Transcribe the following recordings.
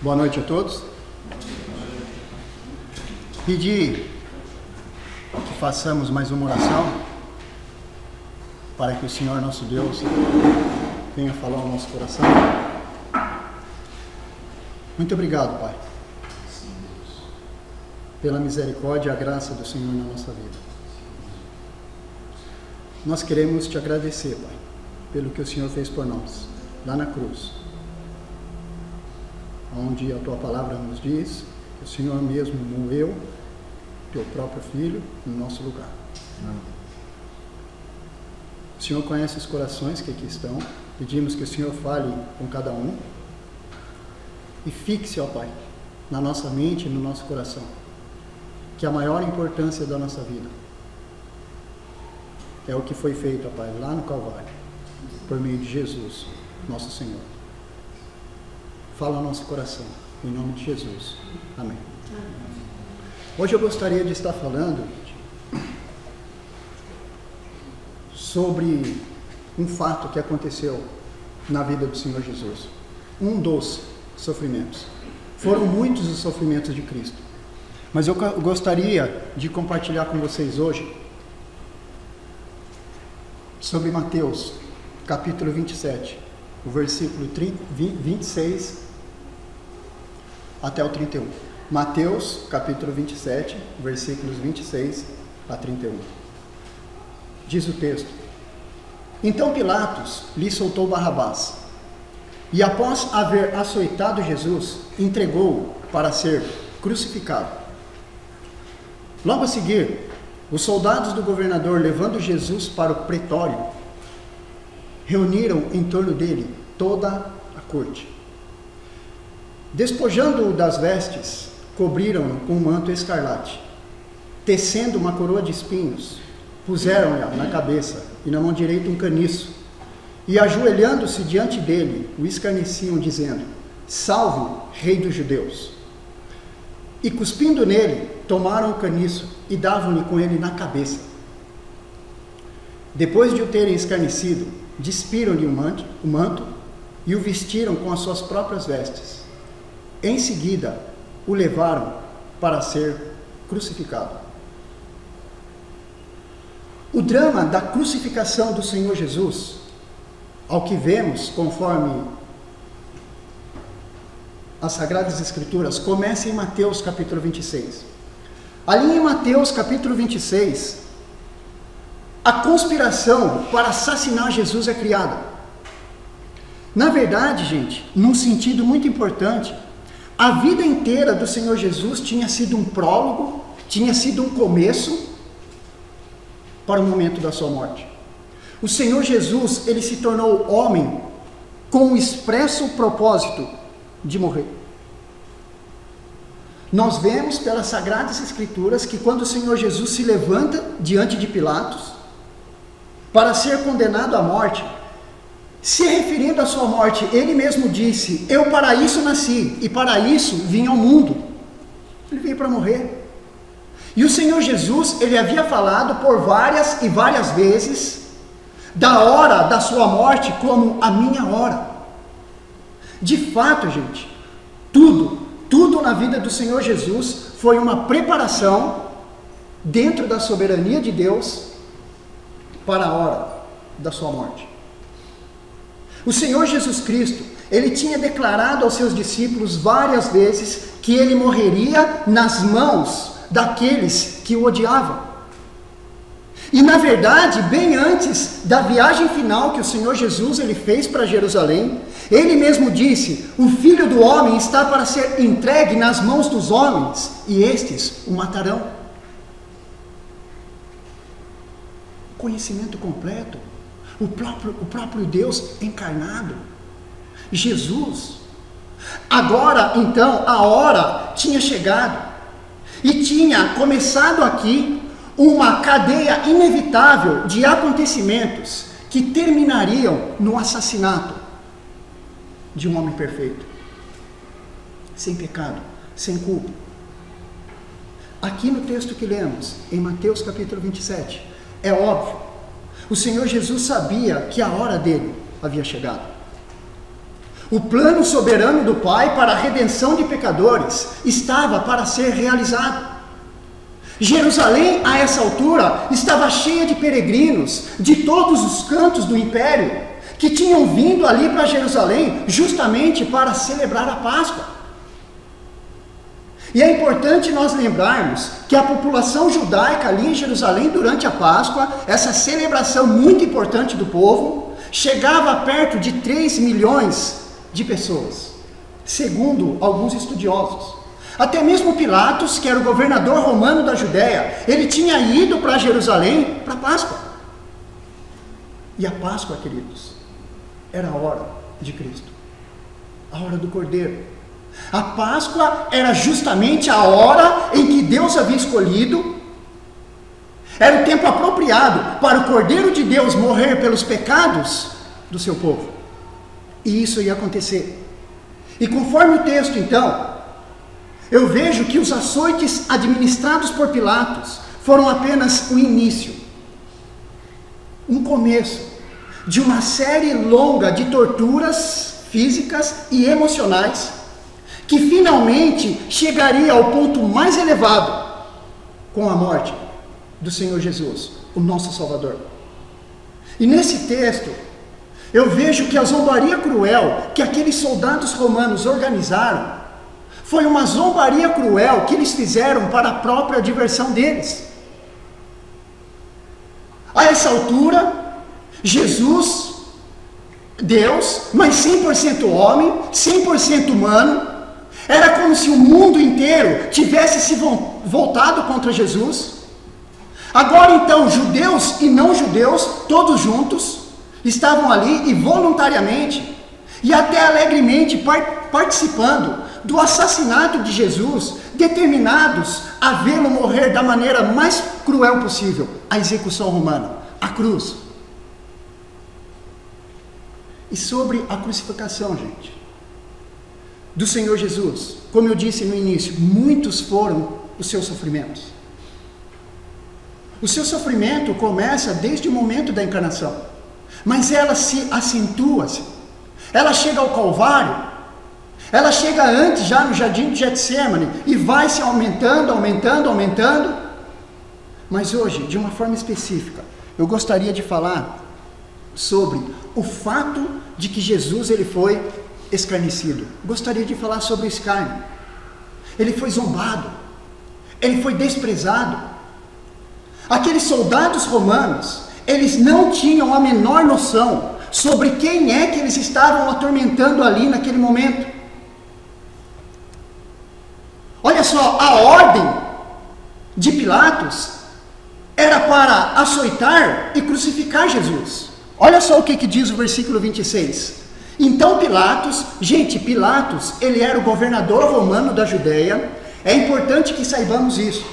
Boa noite a todos. Pedir que façamos mais uma oração para que o Senhor nosso Deus venha falar ao nosso coração. Muito obrigado, Pai, pela misericórdia e a graça do Senhor na nossa vida. Nós queremos te agradecer, Pai, pelo que o Senhor fez por nós, lá na cruz, onde a Tua palavra nos diz que o Senhor mesmo morreu, Teu próprio Filho, no nosso lugar. O Senhor conhece os corações que aqui estão. Pedimos que o Senhor fale com cada um e fixe, ó Pai, na nossa mente e no nosso coração, que a maior importância da nossa vida é o que foi feito, ó Pai, lá no Calvário, por meio de Jesus, nosso Senhor. Fala ao nosso coração, em nome de Jesus. Amém. Hoje eu gostaria de estar falando sobre um fato que aconteceu na vida do Senhor Jesus. Um dos sofrimentos. Foram muitos os sofrimentos de Cristo. Mas eu gostaria de compartilhar com vocês hoje sobre Mateus, capítulo 27, o versículo 26 até o 31. Mateus, capítulo 27, versículos 26 a 31. Diz o texto: Então Pilatos lhe soltou Barrabás, e após haver açoitado Jesus, entregou-o para ser crucificado. Logo a seguir, os soldados do governador, levando Jesus para o pretório, reuniram em torno dele toda a corte. Despojando-o das vestes, cobriram-no com um manto escarlate. Tecendo uma coroa de espinhos, puseram-lhe na cabeça e na mão direita um caniço. E ajoelhando-se diante dele, o escarneciam, dizendo: Salve, Rei dos Judeus! E cuspindo nele, tomaram o caniço e davam-lhe com ele na cabeça. Depois de o terem escarnecido, despiram-lhe o manto e o vestiram com as suas próprias vestes. Em seguida, o levaram para ser crucificado. O drama da crucificação do Senhor Jesus, ao que vemos conforme as Sagradas Escrituras, começa em Mateus capítulo 26. Ali em Mateus capítulo 26, a conspiração para assassinar Jesus é criada. Na verdade, gente, num sentido muito importante, a vida inteira do Senhor Jesus tinha sido um prólogo, tinha sido um começo para o momento da sua morte. O Senhor Jesus, ele se tornou homem com o expresso propósito de morrer. Nós vemos pelas Sagradas Escrituras que quando o Senhor Jesus se levanta diante de Pilatos para ser condenado à morte, se referindo à sua morte, ele mesmo disse: Eu para isso nasci e para isso vim ao mundo. Ele veio para morrer. E o Senhor Jesus, ele havia falado por várias e várias vezes da hora da sua morte como a minha hora. De fato, gente, tudo na vida do Senhor Jesus foi uma preparação dentro da soberania de Deus para a hora da sua morte. O Senhor Jesus Cristo, ele tinha declarado aos seus discípulos várias vezes que ele morreria nas mãos daqueles que o odiavam. E na verdade, bem antes da viagem final que o Senhor Jesus ele fez para Jerusalém, ele mesmo disse: o Filho do Homem está para ser entregue nas mãos dos homens, e estes o matarão. Conhecimento completo. O próprio Deus encarnado, Jesus. Agora, então, a hora tinha chegado e tinha começado aqui uma cadeia inevitável de acontecimentos que terminariam no assassinato de um homem perfeito, sem pecado, sem culpa. Aqui no texto que lemos, em Mateus capítulo 27, é óbvio, o Senhor Jesus sabia que a hora dele havia chegado. O plano soberano do Pai para a redenção de pecadores estava para ser realizado. Jerusalém, a essa altura, estava cheia de peregrinos de todos os cantos do império, que tinham vindo ali para Jerusalém justamente para celebrar a Páscoa. E é importante nós lembrarmos que a população judaica ali em Jerusalém durante a Páscoa, essa celebração muito importante do povo, chegava perto de 3 milhões de pessoas, segundo alguns estudiosos. Até mesmo Pilatos, que era o governador romano da Judéia, ele tinha ido para Jerusalém para a Páscoa. E a Páscoa, queridos, era a hora de Cristo, a hora do Cordeiro. A Páscoa era justamente a hora em que Deus havia escolhido, era o tempo apropriado para o Cordeiro de Deus morrer pelos pecados do seu povo. E isso ia acontecer. E conforme o texto, então, eu vejo que os açoites administrados por Pilatos foram apenas o início, um começo de uma série longa de torturas físicas e emocionais, que finalmente chegaria ao ponto mais elevado com a morte do Senhor Jesus, o nosso Salvador. E nesse texto, eu vejo que a zombaria cruel que aqueles soldados romanos organizaram foi uma zombaria cruel que eles fizeram para a própria diversão deles. A essa altura, Jesus, Deus, mas 100% homem, 100% humano, era como se o mundo inteiro tivesse se voltado contra Jesus. Agora então, judeus e não judeus, todos juntos, estavam ali e voluntariamente, e até alegremente participando do assassinato de Jesus, determinados a vê-lo morrer da maneira mais cruel possível, a execução romana, a cruz. E sobre a crucificação, gente, do Senhor Jesus, como eu disse no início, muitos foram os seus sofrimentos. O seu sofrimento começa desde o momento da encarnação, mas ela se acentua, ela chega ao Calvário, ela chega antes, já no jardim de Getsêmani, e vai se aumentando. Mas hoje, de uma forma específica, eu gostaria de falar sobre o fato de que Jesus ele foi escarnecido. Gostaria de falar sobre o escárnio. Ele foi zombado, ele foi desprezado. Aqueles soldados romanos, eles não tinham a menor noção sobre quem é que eles estavam atormentando ali naquele momento. Olha só, a ordem de Pilatos era para açoitar e crucificar Jesus. Olha só o que diz o versículo 26. Então Pilatos, ele era o governador romano da Judéia. É importante que saibamos isso,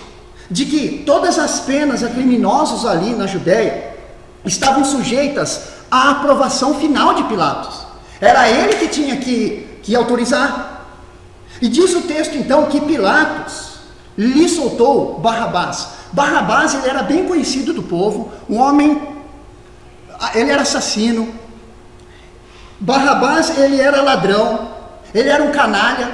de que todas as penas a criminosos ali na Judéia estavam sujeitas à aprovação final de Pilatos. Era ele que tinha que autorizar. E diz o texto então que Pilatos lhe soltou Barrabás. Barrabás, ele era bem conhecido do povo, um homem, ele era assassino. Barrabás, ele era ladrão, ele era um canalha.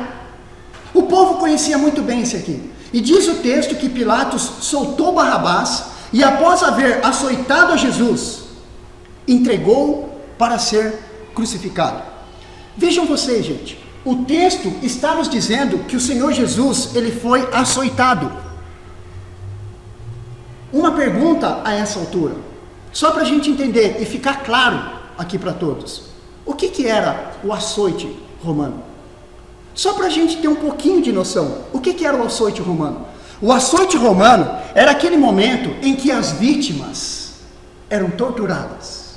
O povo conhecia muito bem esse aqui. E diz o texto que Pilatos soltou Barrabás e após haver açoitado a Jesus, entregou para ser crucificado. Vejam vocês, gente. O texto está nos dizendo que o Senhor Jesus, ele foi açoitado. Uma pergunta a essa altura, só para a gente entender e ficar claro aqui para todos. O que era o açoite romano? Só para a gente ter um pouquinho de noção. O que era o açoite romano? O açoite romano era aquele momento em que as vítimas eram torturadas.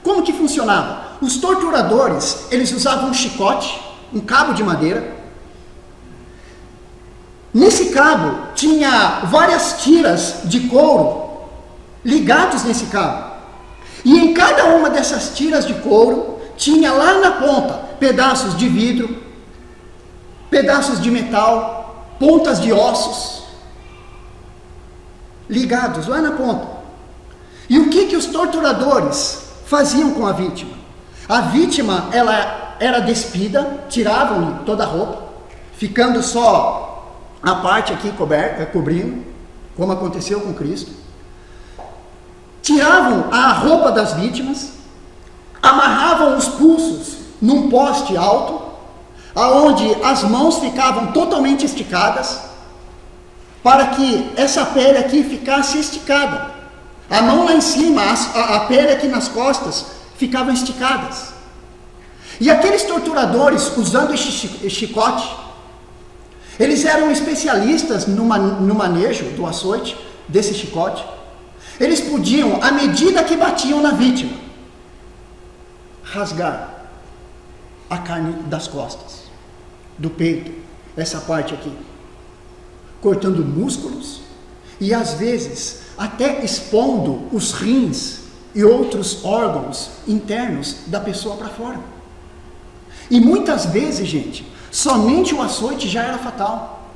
Como que funcionava? Os torturadores, eles usavam um chicote, um cabo de madeira. Nesse cabo tinha várias tiras de couro ligados nesse cabo. E em cada uma dessas tiras de couro tinha lá na ponta pedaços de vidro, pedaços de metal, pontas de ossos ligados lá na ponta. E o que os torturadores faziam com a vítima? A vítima, ela era despida, tiravam-lhe toda a roupa, ficando só a parte aqui cobrindo, como aconteceu com Cristo. Tiravam a roupa das vítimas, amarravam os pulsos num poste alto, aonde as mãos ficavam totalmente esticadas, para que essa pele aqui ficasse esticada. A mão lá em cima, a pele aqui nas costas, ficavam esticadas. E aqueles torturadores, usando esse chicote, eles eram especialistas no manejo do açoite, desse chicote. Eles podiam, à medida que batiam na vítima, rasgar a carne das costas, do peito, essa parte aqui, cortando músculos e às vezes até expondo os rins e outros órgãos internos da pessoa para fora. E muitas vezes, gente, somente o açoite já era fatal.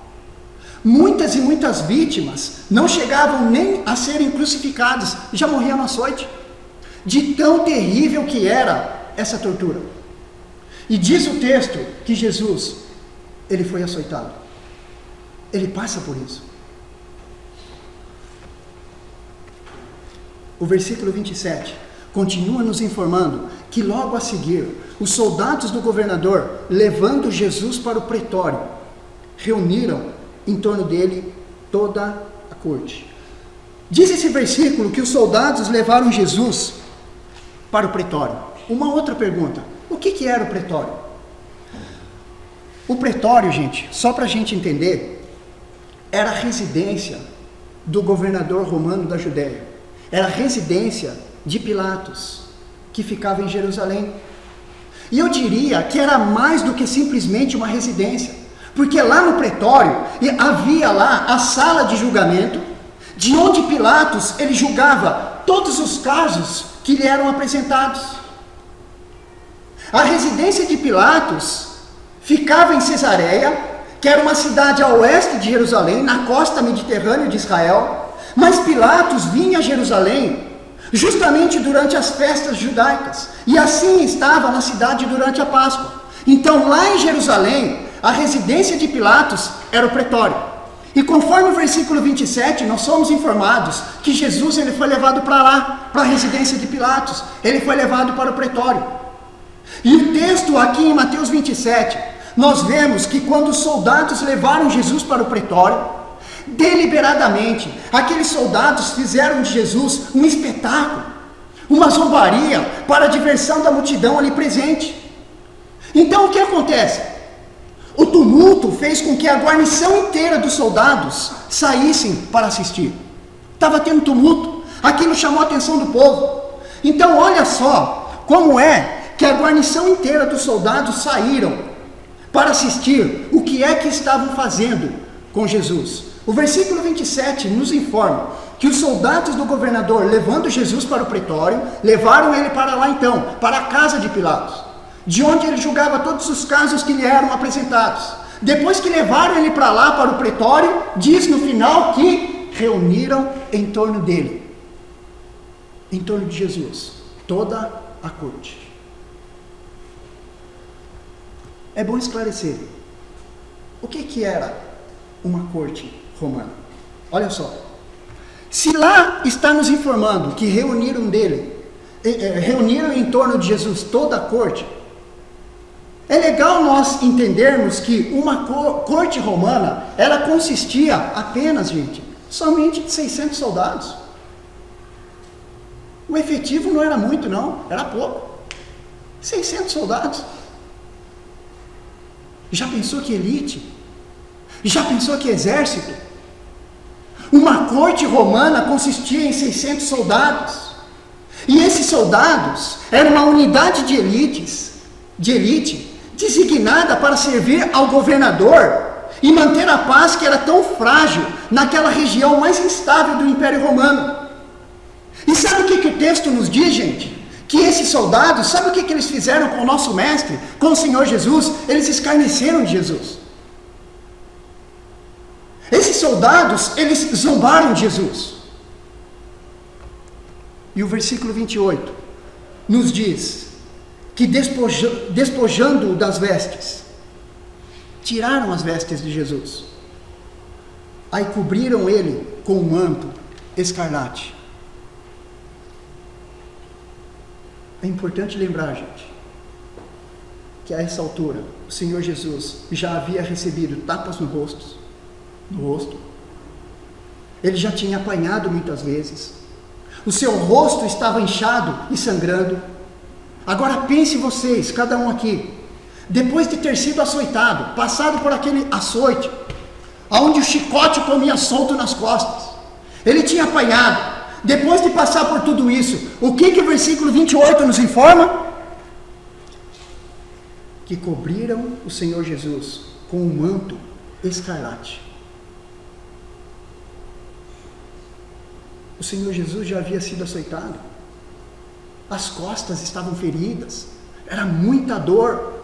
Muitas e muitas vítimas não chegavam nem a serem crucificadas, já morriam no açoite, de tão terrível que era essa tortura. E diz o texto que Jesus, ele foi açoitado. Ele passa por isso. O versículo 27 continua nos informando que logo a seguir, os soldados do governador, levando Jesus para o pretório, reuniram em torno dele toda a corte. Diz esse versículo que os soldados levaram Jesus para o pretório. Uma outra pergunta: o que era o pretório? O pretório, gente, só para a gente entender, era a residência do governador romano da Judéia. Era a residência de Pilatos, que ficava em Jerusalém. E eu diria que era mais do que simplesmente uma residência, porque lá no pretório havia lá a sala de julgamento, de onde Pilatos ele julgava todos os casos que lhe eram apresentados. A residência de Pilatos ficava em Cesareia, que era uma cidade a oeste de Jerusalém, na costa mediterrânea de Israel, mas Pilatos vinha a Jerusalém justamente durante as festas judaicas, e assim estava na cidade durante a Páscoa. Então lá em Jerusalém, a residência de Pilatos era o pretório. E conforme o versículo 27, nós somos informados que Jesus ele foi levado para lá, para a residência de Pilatos. Ele foi levado para o pretório. E o texto aqui em Mateus 27, nós vemos que quando os soldados levaram Jesus para o pretório, deliberadamente, aqueles soldados fizeram de Jesus um espetáculo, uma zombaria para a diversão da multidão ali presente. Então o que acontece? O tumulto fez com que a guarnição inteira dos soldados saíssem para assistir. Estava tendo tumulto, aquilo chamou a atenção do povo. Então olha só como é que a guarnição inteira dos soldados saíram para assistir o que é que estavam fazendo com Jesus. O versículo 27 nos informa que os soldados do governador, levando Jesus para o pretório, levaram ele para lá então, para a casa de Pilatos, de onde ele julgava todos os casos que lhe eram apresentados. Depois que levaram ele para lá, para o pretório, diz no final que reuniram em torno dele, em torno de Jesus, toda a corte. É bom esclarecer, o que era uma corte romana? Olha só, se lá está nos informando que reuniram em torno de Jesus toda a corte, é legal nós entendermos que uma corte romana, ela consistia apenas, gente, somente de 600 soldados. O efetivo não era muito não, era pouco. 600 soldados. Já pensou que elite? Já pensou que exército? Uma corte romana consistia em 600 soldados. E esses soldados eram uma unidade de elite, designada para servir ao governador e manter a paz que era tão frágil naquela região mais instável do Império Romano. E sabe o que o texto nos diz, gente? Que esses soldados, sabe o que eles fizeram com o nosso mestre, com o Senhor Jesus? Eles escarneceram de Jesus. Esses soldados, eles zombaram de Jesus. E o versículo 28 nos diz que despojando-o das vestes, tiraram as vestes de Jesus, aí cobriram ele com um manto escarlate. É importante lembrar, gente, que a essa altura o Senhor Jesus já havia recebido tapas no rosto. Ele já tinha apanhado muitas vezes. O seu rosto estava inchado e sangrando. Agora pense vocês, cada um aqui, depois de ter sido açoitado, passado por aquele açoite, onde o chicote comia solto nas costas, ele tinha apanhado. Depois de passar por tudo isso, o que o versículo 28 nos informa? Que cobriram o Senhor Jesus com um manto escarlate. O Senhor Jesus já havia sido açoitado, as costas estavam feridas, era muita dor,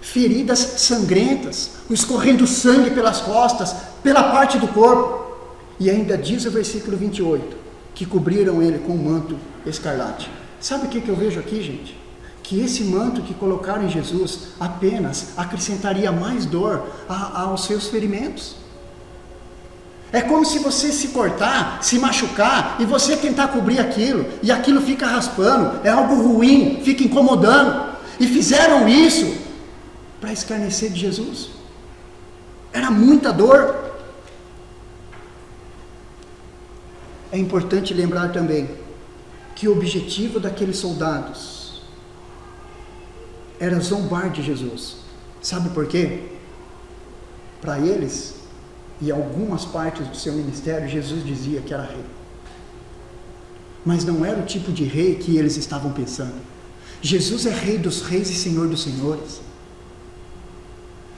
feridas sangrentas, escorrendo sangue pelas costas, pela parte do corpo. E ainda diz o versículo 28, que cobriram ele com um manto escarlate. Sabe o que eu vejo aqui, gente? Que esse manto que colocaram em Jesus apenas acrescentaria mais dor aos seus ferimentos. É como se você se cortar, se machucar, e você tentar cobrir aquilo, e aquilo fica raspando, é algo ruim, fica incomodando. E fizeram isso para escarnecer de Jesus. Era muita dor. É importante lembrar também que o objetivo daqueles soldados era zombar de Jesus. Sabe por quê? Para eles, e algumas partes do seu ministério, Jesus dizia que era rei. Mas não era o tipo de rei que eles estavam pensando. Jesus é rei dos reis e senhor dos senhores.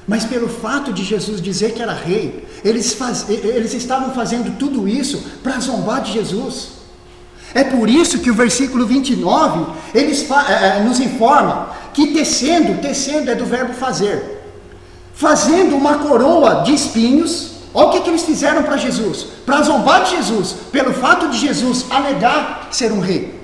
Mas pelo fato de Jesus dizer que era rei, eles estavam fazendo tudo isso para zombar de Jesus. É por isso que o versículo 29, nos informa que tecendo é do verbo fazer. Fazendo uma coroa de espinhos. Olha o que eles fizeram para Jesus, para zombar de Jesus, pelo fato de Jesus alegar ser um rei.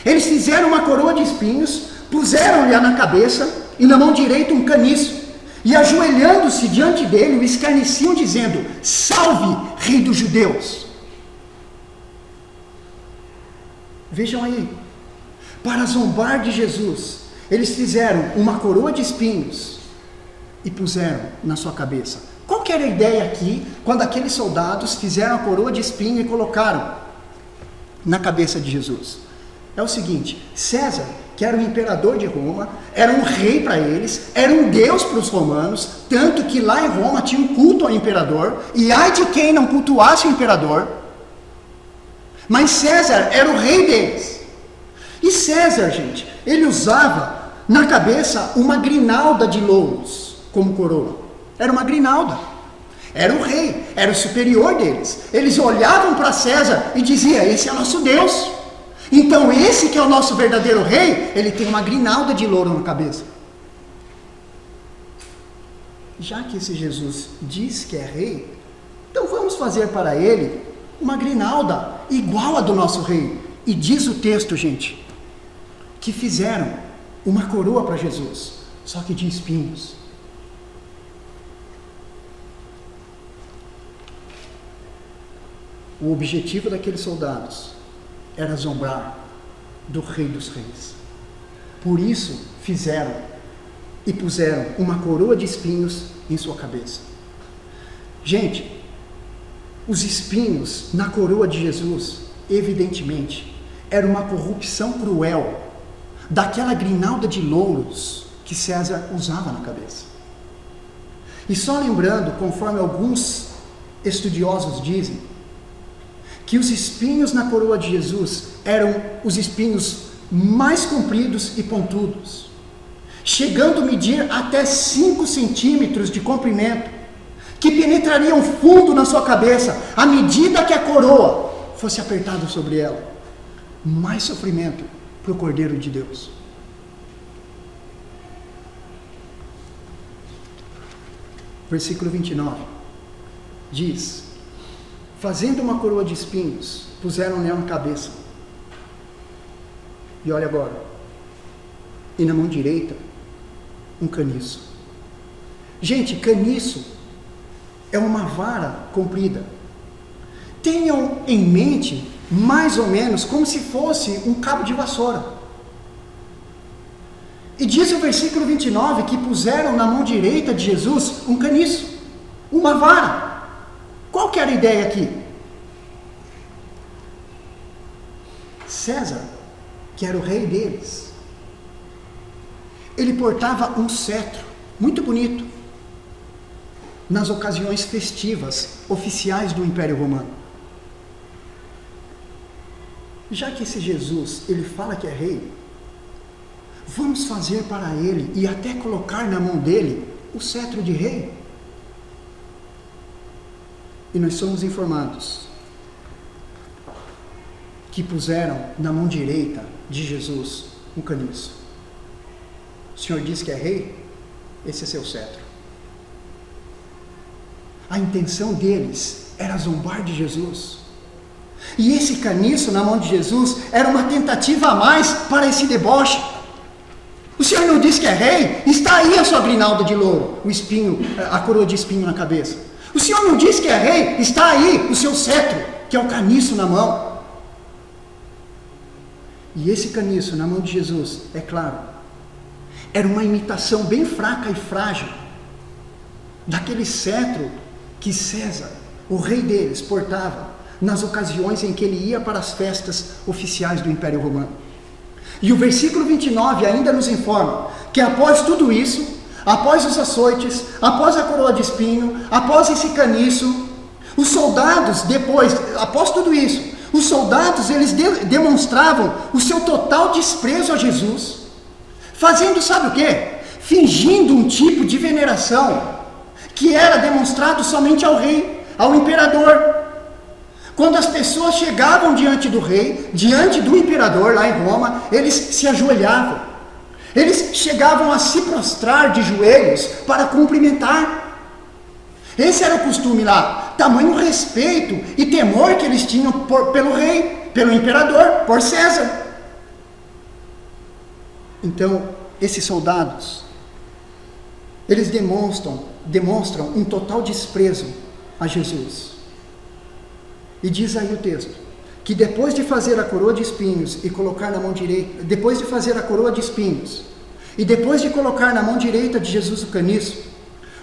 Eles fizeram uma coroa de espinhos, puseram-lhe na cabeça e na mão direita um caniço, e ajoelhando-se diante dele, o escarneciam dizendo: salve, rei dos judeus. Vejam aí, para zombar de Jesus, eles fizeram uma coroa de espinhos e puseram na sua cabeça. Qual que era a ideia aqui, quando aqueles soldados fizeram a coroa de espinho e colocaram na cabeça de Jesus? É o seguinte: César, que era o imperador de Roma, era um rei para eles, era um deus para os romanos, tanto que lá em Roma tinha um culto ao imperador, e ai de quem não cultuasse o imperador. Mas César era o rei deles. E César, gente, ele usava na cabeça uma grinalda de louros como coroa. Era uma grinalda. Era o rei, era o superior deles. Eles olhavam para César e diziam: esse é nosso Deus. Então esse que é o nosso verdadeiro rei, ele tem uma grinalda de louro na cabeça. Já que esse Jesus diz que é rei, então vamos fazer para ele uma grinalda igual a do nosso rei. E diz o texto, gente, que fizeram uma coroa para Jesus, só que de espinhos. O objetivo daqueles soldados era zombar do rei dos reis. Por isso fizeram e puseram uma coroa de espinhos em sua cabeça. Gente, os espinhos na coroa de Jesus, evidentemente, era uma corrupção cruel daquela grinalda de louros que César usava na cabeça. E só lembrando, conforme alguns estudiosos dizem, que os espinhos na coroa de Jesus eram os espinhos mais compridos e pontudos, chegando a medir até 5 centímetros de comprimento, que penetrariam fundo na sua cabeça, à medida que a coroa fosse apertada sobre ela. Mais sofrimento para o Cordeiro de Deus. Versículo 29 diz: fazendo uma coroa de espinhos, puseram nela a cabeça. E olha agora. E na mão direita, um caniço. Gente, caniço é uma vara comprida. Tenham em mente, mais ou menos, como se fosse um cabo de vassoura. E diz o versículo 29 que puseram na mão direita de Jesus um caniço, uma vara. Qual que era a ideia aqui? César, que era o rei deles, ele portava um cetro, muito bonito, nas ocasiões festivas, oficiais do Império Romano. Já que esse Jesus, ele fala que é rei, vamos fazer para ele, e até colocar na mão dele, o cetro de rei. E nós somos informados que puseram na mão direita de Jesus um caniço. O Senhor diz que é rei, esse é seu cetro. A intenção deles era zombar de Jesus. E esse caniço na mão de Jesus era uma tentativa a mais para esse deboche. O Senhor não diz que é rei? Está aí a sua grinalda de louro, o espinho, a coroa de espinho na cabeça. O Senhor não diz que é rei? Está aí o seu cetro, que é o caniço na mão. E esse caniço na mão de Jesus, é claro, era uma imitação bem fraca e frágil daquele cetro que César, o rei deles, portava nas ocasiões em que ele ia para as festas oficiais do Império Romano. E o versículo 29 ainda nos informa que após tudo isso, após os açoites, após a coroa de espinho, após esse caniço, os soldados depois, após tudo isso, os soldados eles demonstravam o seu total desprezo a Jesus, fazendo sabe o quê? Fingindo um tipo de veneração que era demonstrado somente ao rei, ao imperador. Quando as pessoas chegavam diante do rei, diante do imperador lá em Roma, eles se ajoelhavam. Eles chegavam a se prostrar de joelhos para cumprimentar. Esse era o costume lá, tamanho respeito e temor que eles tinham pelo rei, pelo imperador, por César. Então, esses soldados, eles demonstram um total desprezo a Jesus. E diz aí o texto, que depois de fazer a coroa de espinhos e colocar na mão direita, depois de fazer a coroa de espinhos, e depois de colocar na mão direita de Jesus o caniço,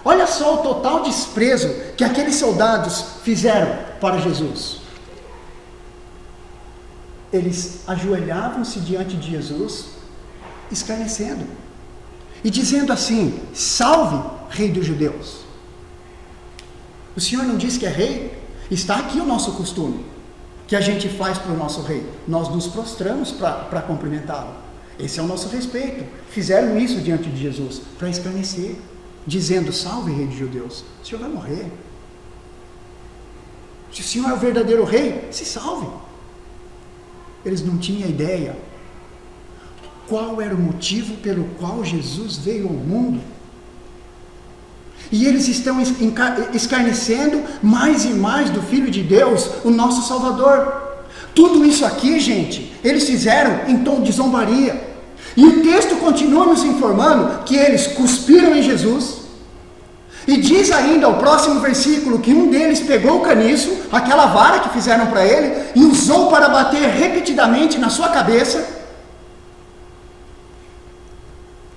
olha só o total desprezo que aqueles soldados fizeram para Jesus. Eles ajoelhavam-se diante de Jesus, escarnecendo, e dizendo assim: salve, rei dos judeus. O Senhor não diz que é rei? Está aqui o nosso costume, que a gente faz para o nosso rei. Nós nos prostramos para cumprimentá-lo. Esse é o nosso respeito. Fizeram isso diante de Jesus, para escarnecer, dizendo: salve, rei dos judeus. O Senhor vai morrer. Se o Senhor é o verdadeiro rei, se salve. Eles não tinham ideia qual era o motivo pelo qual Jesus veio ao mundo. E eles estão escarnecendo mais e mais do Filho de Deus, o nosso Salvador. Tudo isso aqui, gente, eles fizeram em tom de zombaria. E o texto continua nos informando que eles cuspiram em Jesus. E diz ainda o próximo versículo que um deles pegou o caniço, aquela vara que fizeram para ele, e usou para bater repetidamente na sua cabeça.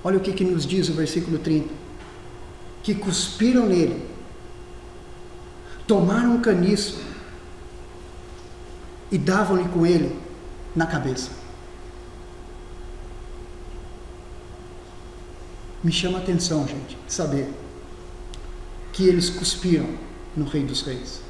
Olha o que nos diz o versículo 30. Que cuspiram nele, tomaram um caniço e davam-lhe com ele na cabeça. Me chama a atenção, gente, saber que eles cuspiram no Rei dos Reis.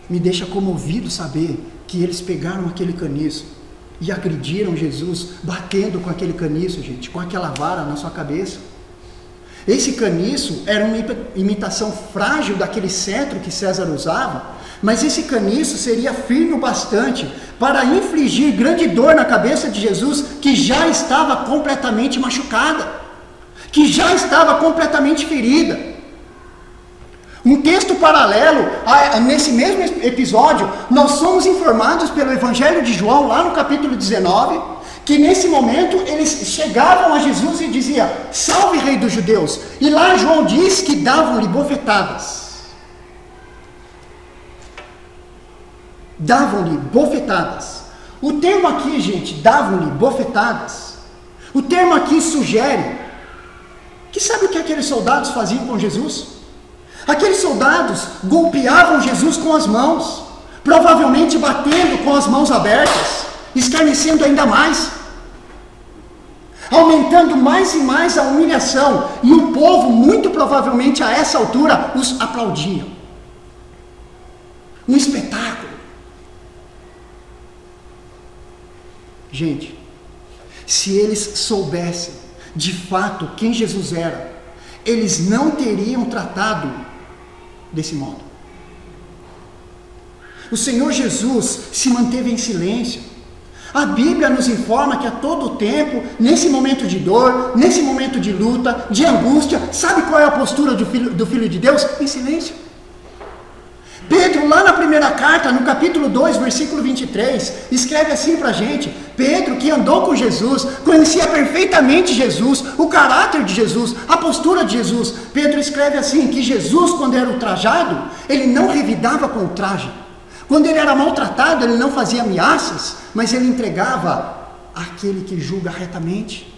Me deixa comovido saber que eles pegaram aquele caniço e agrediram Jesus, batendo com aquele caniço, gente, com aquela vara na sua cabeça. Esse caniço era uma imitação frágil daquele cetro que César usava, mas esse caniço seria firme o bastante para infligir grande dor na cabeça de Jesus, que já estava completamente machucada, que já estava completamente ferida. Um texto paralelo, nesse mesmo episódio, nós somos informados pelo Evangelho de João, lá no capítulo 19, que nesse momento eles chegavam a Jesus e diziam: salve, rei dos judeus. E lá João diz que davam-lhe bofetadas. Davam-lhe bofetadas. O termo aqui, gente, davam-lhe bofetadas. O termo aqui sugere que sabe o que aqueles soldados faziam com Jesus? Aqueles soldados golpeavam Jesus com as mãos, provavelmente batendo com as mãos abertas, escarnecendo ainda mais, aumentando mais e mais a humilhação, e o povo, muito provavelmente a essa altura, os aplaudia. Um espetáculo. Gente, se eles soubessem de fato quem Jesus era, eles não teriam tratado desse modo. O Senhor Jesus se manteve em silêncio. A Bíblia nos informa que a todo tempo, nesse momento de dor, nesse momento de luta, de angústia, sabe qual é a postura do Filho de Deus? Em silêncio. Pedro, lá na primeira carta, no capítulo 2, versículo 23, escreve assim para a gente: Pedro, que andou com Jesus, conhecia perfeitamente Jesus, o caráter de Jesus, a postura de Jesus. Pedro escreve assim, que Jesus, quando era ultrajado, ele não revidava com ultraje. Quando ele era maltratado, ele não fazia ameaças, mas ele entregava àquele que julga retamente.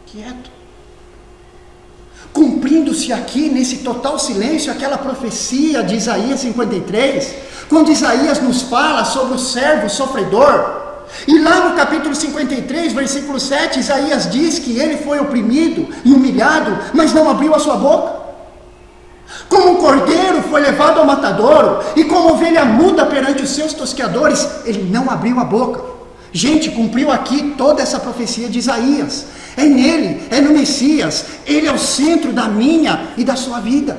Quieto. Cumprindo-se aqui, nesse total silêncio, aquela profecia de Isaías 53, quando Isaías nos fala sobre o servo sofredor. E lá no capítulo 53, versículo 7, Isaías diz que ele foi oprimido e humilhado, mas não abriu a sua boca. Como um cordeiro foi levado ao matadouro, e como ovelha muda perante os seus tosqueadores, ele não abriu a boca. Gente, cumpriu aqui toda essa profecia de Isaías. É nele, é no Messias. Ele é o centro da minha e da sua vida.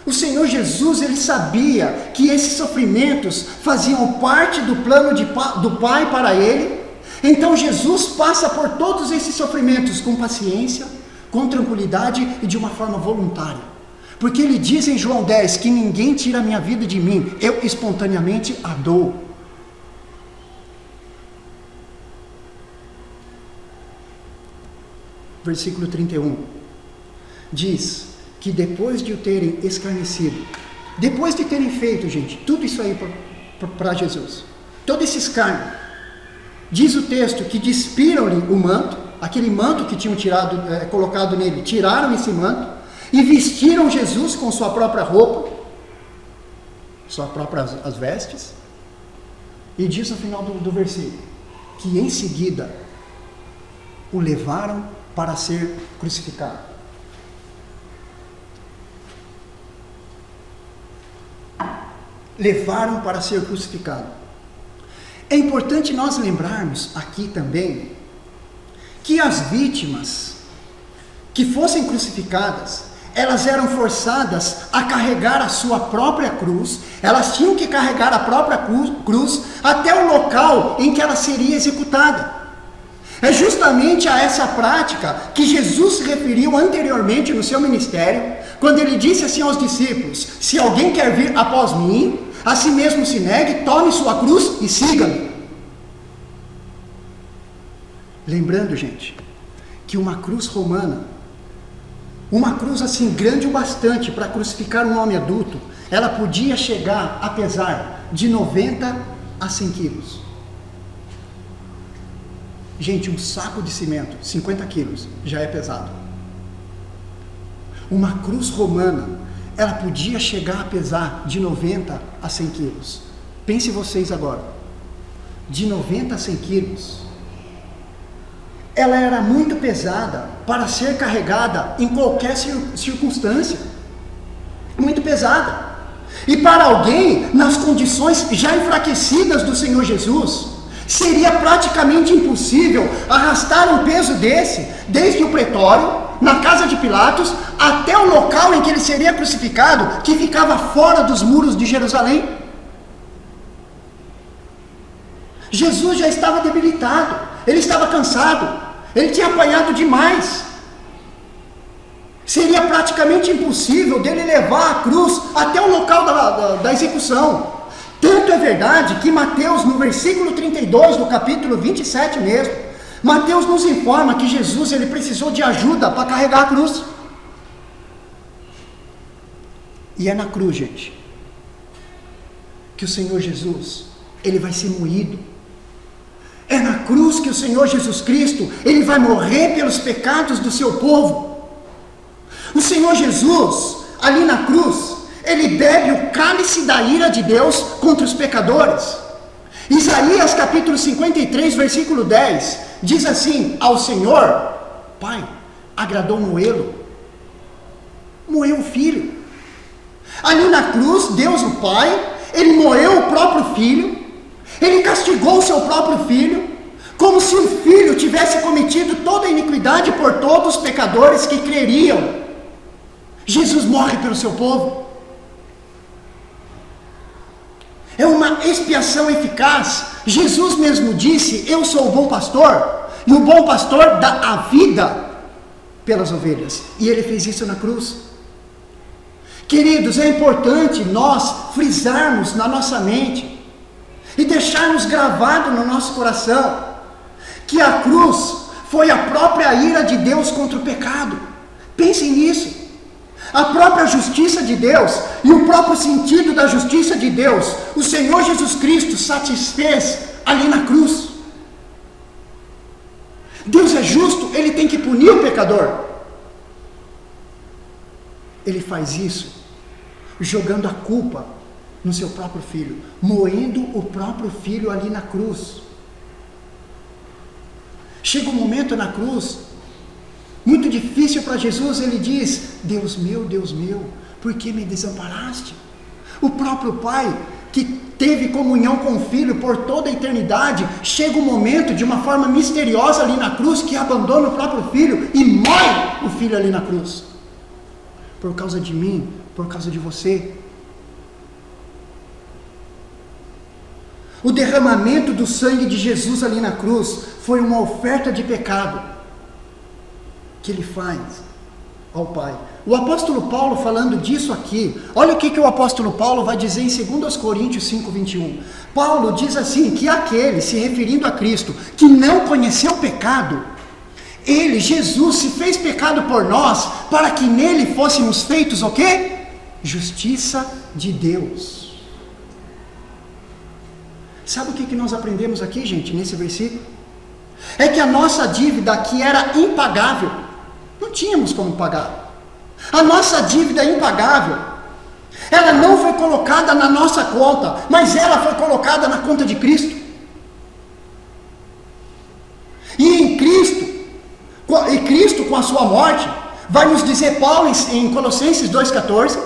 O Senhor Jesus, ele sabia que esses sofrimentos faziam parte do plano do Pai para ele. Então Jesus passa por todos esses sofrimentos com paciência, com tranquilidade e de uma forma voluntária. Porque ele diz em João 10 que ninguém tira a minha vida de mim, eu espontaneamente a dou. Versículo 31, diz que depois de o terem escarnecido, depois de terem feito, gente, tudo isso aí para Jesus, todo esse escárnio, diz o texto que despiram-lhe o manto, aquele manto que tinham colocado nele, tiraram esse manto, e vestiram Jesus com sua própria roupa, suas próprias as vestes, e diz no final do versículo, que em seguida o levaram para ser crucificado. Levaram para ser crucificado. É importante nós lembrarmos aqui também que as vítimas que fossem crucificadas, elas eram forçadas a carregar a sua própria cruz, elas tinham que carregar a própria cruz até o local em que ela seria executada. É justamente a essa prática que Jesus se referiu anteriormente no seu ministério, quando ele disse assim aos discípulos: se alguém quer vir após mim, a si mesmo se negue, tome sua cruz e siga-me. Lembrando, gente, que uma cruz romana, uma cruz assim grande o bastante para crucificar um homem adulto, ela podia chegar a pesar de 90 a 100 quilos. Gente, um saco de cimento, 50 quilos, já é pesado. Uma cruz romana, ela podia chegar a pesar de 90 a 100 quilos. Pense vocês agora, de 90 a 100 quilos. Ela era muito pesada para ser carregada em qualquer circunstância. Muito pesada. E para alguém, nas condições já enfraquecidas do Senhor Jesus, seria praticamente impossível arrastar um peso desse, desde o pretório, na casa de Pilatos, até o local em que ele seria crucificado, que ficava fora dos muros de Jerusalém. Jesus já estava debilitado, ele estava cansado, ele tinha apanhado demais, Seria praticamente impossível dele levar a cruz até o local da execução. Tanto é verdade que Mateus, no versículo 32 do capítulo 27 mesmo, Mateus nos informa que Jesus ele precisou de ajuda para carregar a cruz. E é na cruz, gente, que o Senhor Jesus, ele vai ser moído. É na cruz que o Senhor Jesus Cristo, ele vai morrer pelos pecados do seu povo. O Senhor Jesus, ali na cruz, ele bebe o cálice da ira de Deus contra os pecadores. Isaías capítulo 53, versículo 10, diz assim: ao Senhor, Pai, agradou moê-lo, moeu o Filho. Ali na cruz, Deus o Pai, ele moeu o próprio Filho, ele castigou o seu próprio Filho, como se o Filho tivesse cometido toda a iniquidade por todos os pecadores que creriam. Jesus morre pelo seu povo. É uma expiação eficaz. Jesus mesmo disse: eu sou o bom pastor, e o bom pastor dá a vida pelas ovelhas. E ele fez isso na cruz. Queridos, é importante nós frisarmos na nossa mente e deixarmos gravado no nosso coração que a cruz foi a própria ira de Deus contra o pecado. Pensem nisso. A própria justiça de Deus e o próprio sentido da justiça de Deus, o Senhor Jesus Cristo satisfez ali na cruz. Deus é justo, ele tem que punir o pecador. Ele faz isso jogando a culpa no seu próprio Filho, moendo o próprio Filho ali na cruz. Chega um momento na cruz muito difícil para Jesus. Ele diz: Deus meu, por que me desamparaste? O próprio Pai, que teve comunhão com o Filho por toda a eternidade, chega um momento de uma forma misteriosa ali na cruz, que abandona o próprio Filho e morre o Filho ali na cruz, por causa de mim, por causa de você. O derramamento do sangue de Jesus ali na cruz foi uma oferta de pecado que ele faz ao Pai. O apóstolo Paulo, falando disso aqui, olha o que o apóstolo Paulo vai dizer em 2 Coríntios 5, 21. Paulo diz assim, que aquele, se referindo a Cristo, que não conheceu pecado, ele, Jesus, se fez pecado por nós, para que nele fôssemos feitos o quê? Justiça de Deus. Sabe o que nós aprendemos aqui, gente, nesse versículo? É que a nossa dívida, que era impagável, não tínhamos como pagar. A nossa dívida impagável, ela não foi colocada na nossa conta, mas ela foi colocada na conta de Cristo. E em Cristo com a sua morte, vai nos dizer Paulo em Colossenses 2,14,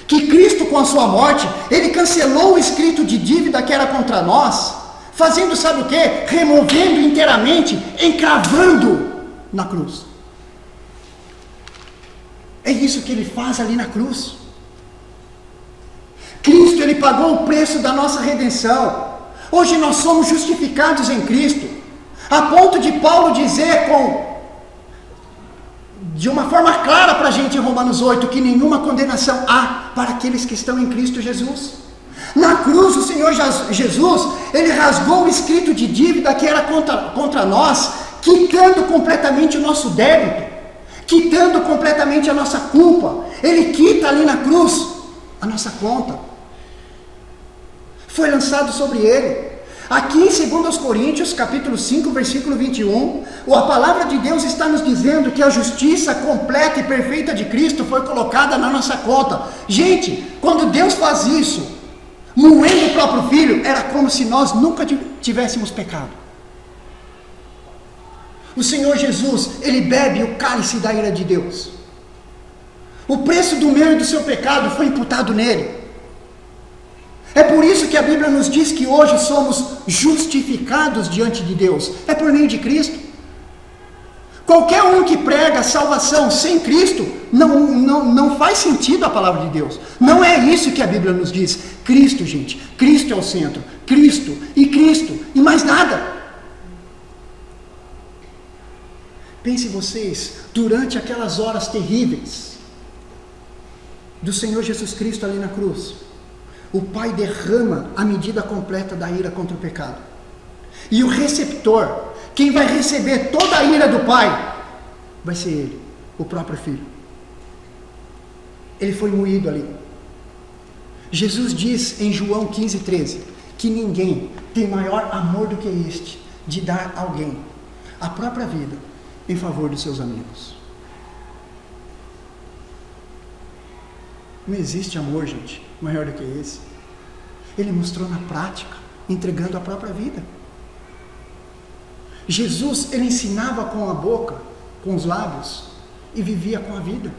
que Cristo com a sua morte, ele cancelou o escrito de dívida que era contra nós, fazendo sabe o que? Removendo inteiramente, encravando na cruz. É isso que ele faz ali na cruz. Cristo, ele pagou o preço da nossa redenção. Hoje nós somos justificados em Cristo, a ponto de Paulo dizer de uma forma clara para a gente em Romanos 8, que nenhuma condenação há para aqueles que estão em Cristo Jesus. Na cruz, o Senhor Jesus, ele rasgou o escrito de dívida que era contra nós, quitando completamente o nosso débito, quitando completamente a nossa culpa. Ele quita ali na cruz a nossa conta. Foi lançado sobre ele. Aqui em 2 Coríntios, capítulo 5, versículo 21, a palavra de Deus está nos dizendo que a justiça completa e perfeita de Cristo foi colocada na nossa conta. Gente, quando Deus faz isso, moendo o próprio Filho, era como se nós nunca tivéssemos pecado. O Senhor Jesus, ele bebe o cálice da ira de Deus. O preço do meu e do seu pecado foi imputado nele. É por isso que a Bíblia nos diz que hoje somos justificados diante de Deus. É por meio de Cristo. Qualquer um que prega salvação sem Cristo, não faz sentido a palavra de Deus. Não é isso que a Bíblia nos diz. Cristo, gente, Cristo é o centro. Cristo e mais nada. Pense vocês, durante aquelas horas terríveis do Senhor Jesus Cristo ali na cruz, o Pai derrama a medida completa da ira contra o pecado. E o receptor, quem vai receber toda a ira do Pai, vai ser Ele, o próprio Filho. Ele foi moído ali. Jesus diz em João 15,13, que ninguém tem maior amor do que este, de dar a alguém a própria vida em favor dos seus amigos. Não existe amor, gente, maior do que esse. Ele mostrou na prática, entregando a própria vida. Jesus, ele ensinava com a boca, com os lábios, e vivia com a vida.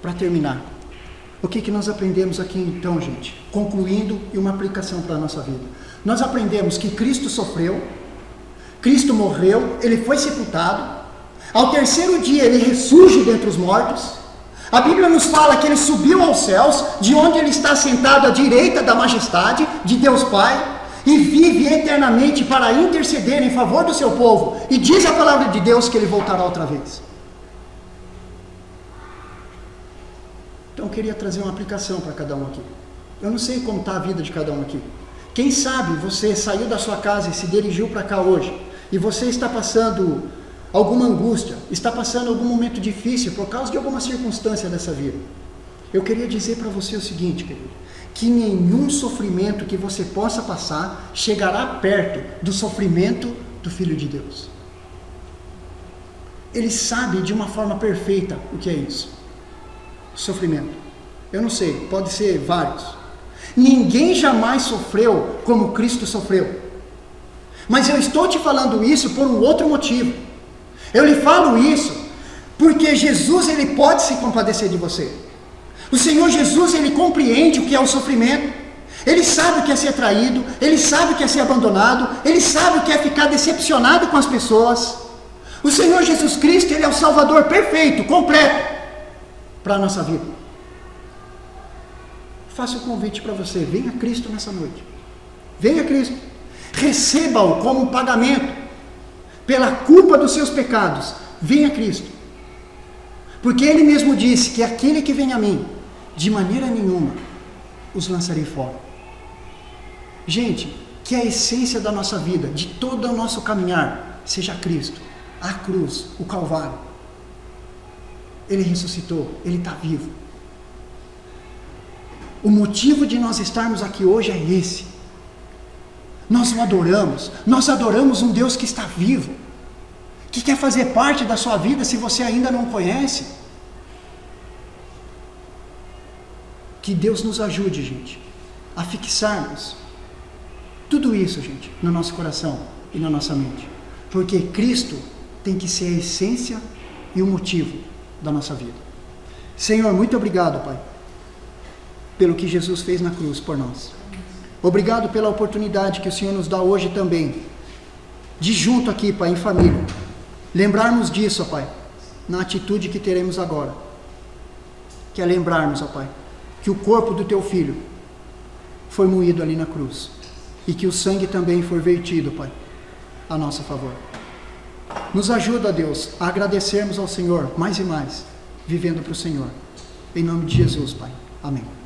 Para terminar, o que nós aprendemos aqui então, gente? Concluindo, e uma aplicação para a nossa vida. Nós aprendemos que Cristo sofreu, Cristo morreu, Ele foi sepultado, ao terceiro dia Ele ressurge dentre os mortos. A Bíblia nos fala que Ele subiu aos céus, de onde Ele está sentado à direita da majestade de Deus Pai, e vive eternamente para interceder em favor do seu povo. E diz a palavra de Deus que Ele voltará outra vez. Então eu queria trazer uma aplicação para cada um aqui. Eu não sei como está a vida de cada um aqui. Quem sabe você saiu da sua casa e se dirigiu para cá hoje, e você está passando alguma angústia, está passando algum momento difícil por causa de alguma circunstância dessa vida. Eu queria dizer para você o seguinte, querido, que nenhum sofrimento que você possa passar chegará perto do sofrimento do Filho de Deus. Ele sabe de uma forma perfeita o que é isso. Sofrimento. Eu não sei, pode ser vários. Ninguém jamais sofreu como Cristo sofreu. Mas eu estou te falando isso por um outro motivo. Eu lhe falo isso porque Jesus, ele pode se compadecer de você. O Senhor Jesus, ele compreende o que é o sofrimento. Ele sabe o que é ser traído, ele sabe o que é ser abandonado, ele sabe o que é ficar decepcionado com as pessoas. O Senhor Jesus Cristo, ele é o Salvador perfeito, completo para a nossa vida. Faço um convite para você, venha a Cristo nessa noite. Venha a Cristo. Receba-o como um pagamento pela culpa dos seus pecados. Venha a Cristo. Porque Ele mesmo disse que aquele que vem a mim, de maneira nenhuma os lançarei fora. Gente, que a essência da nossa vida, de todo o nosso caminhar, seja Cristo, a cruz, o Calvário. Ele ressuscitou, Ele está vivo. O motivo de nós estarmos aqui hoje é esse. Nós o adoramos, nós adoramos um Deus que está vivo, que quer fazer parte da sua vida se você ainda não conhece. Que Deus nos ajude, gente, a fixarmos tudo isso, gente, no nosso coração e na nossa mente. Porque Cristo tem que ser a essência e o motivo da nossa vida. Senhor, muito obrigado, Pai, pelo que Jesus fez na cruz por nós. Obrigado pela oportunidade que o Senhor nos dá hoje também, de junto aqui, Pai, em família, lembrarmos disso, ó Pai, na atitude que teremos agora, que é lembrarmos, ó Pai, que o corpo do Teu Filho foi moído ali na cruz, e que o sangue também foi vertido, Pai, a nosso favor. Nos ajuda, Deus, a agradecermos ao Senhor mais e mais, vivendo para o Senhor. Em nome de Jesus, Pai. Amém.